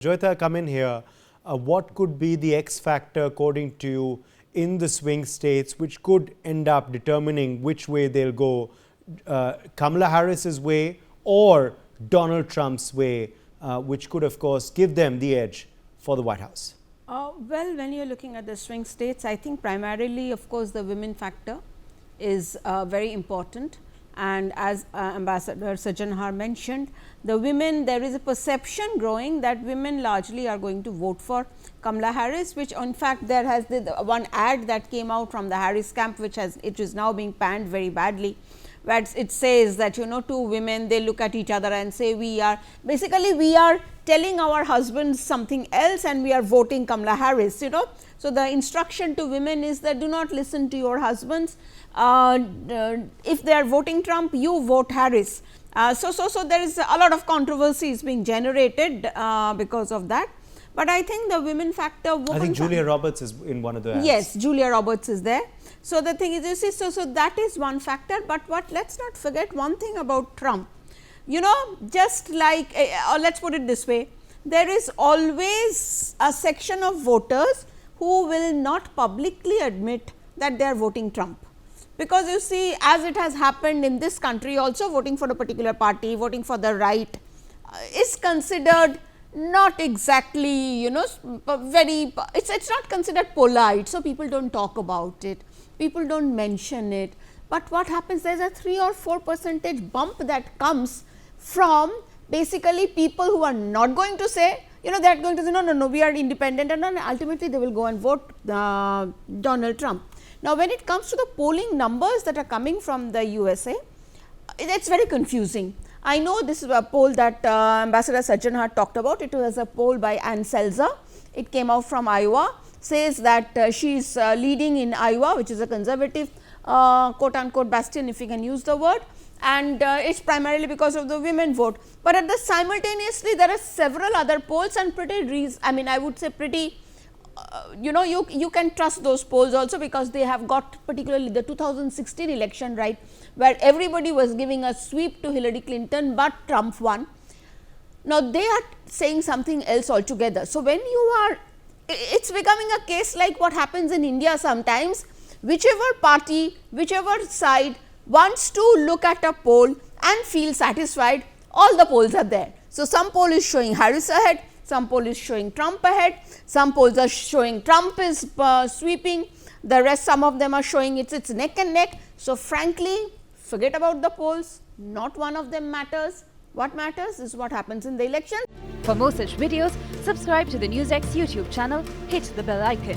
Joyeeta, come in here. What could be the X factor, according to you, in the swing states, which could end up determining which way they'll go, Kamala Harris's way or Donald Trump's way, which could, of course, give them the edge for the White House? Well, when you're looking at the swing states, I think primarily, of course, the women factor is very important. And as Ambassador Sajjanhar mentioned, the women, there is a perception growing that women largely are going to vote for Kamala Harris, which in fact there has the one ad that came out from the Harris camp, which is now being panned very badly, where it says that, you know, two women, they look at each other and say, we are telling our husbands something else and we are voting Kamala Harris, you know. So, the instruction to women is that do not listen to your husbands. If they are voting Trump, you vote Harris. So there is a lot of controversies being generated because of that. But I think the women factor. I think Julia Roberts is in one of the ads. Yes, Julia Roberts is there. So the thing is, you see, so that is one factor. But let's not forget one thing about Trump. You know, just like, or let's put it this way, there is always a section of voters who will not publicly admit that they are voting Trump. Because you see, as it has happened in this country also, voting for a particular party, voting for the right is considered not exactly, you know, very, it's not considered polite. So, people do not talk about it, people do not mention it. But what happens, there is a 3 or 4% bump that comes from basically people who are not going to say, you know, they are going to say, no, we are independent, and ultimately they will go and vote Donald Trump. Now, when it comes to the polling numbers that are coming from the USA, it is very confusing. I know this is a poll that Ambassador Sajjanhar talked about. It was a poll by Ann Selzer. It came out from Iowa, says that she is leading in Iowa, which is a conservative quote unquote bastion, if we can use the word, and it is primarily because of the women vote. But at the simultaneously, there are several other polls and I would say pretty, you know, you can trust those polls also, because they have got particularly the 2016 election, right, where everybody was giving a sweep to Hillary Clinton, but Trump won. Now, they are saying something else altogether. So, when you are, it's becoming a case like what happens in India sometimes, whichever party, whichever side wants to look at a poll and feel satisfied, all the polls are there. So, some poll is showing Harris ahead, some poll is showing Trump ahead, some polls are showing Trump is sweeping, the rest, some of them are showing it's neck and neck. So, frankly, forget about the polls, not one of them matters. What matters is what happens in the election. For more such videos, subscribe to the NewsX YouTube channel, hit the bell icon.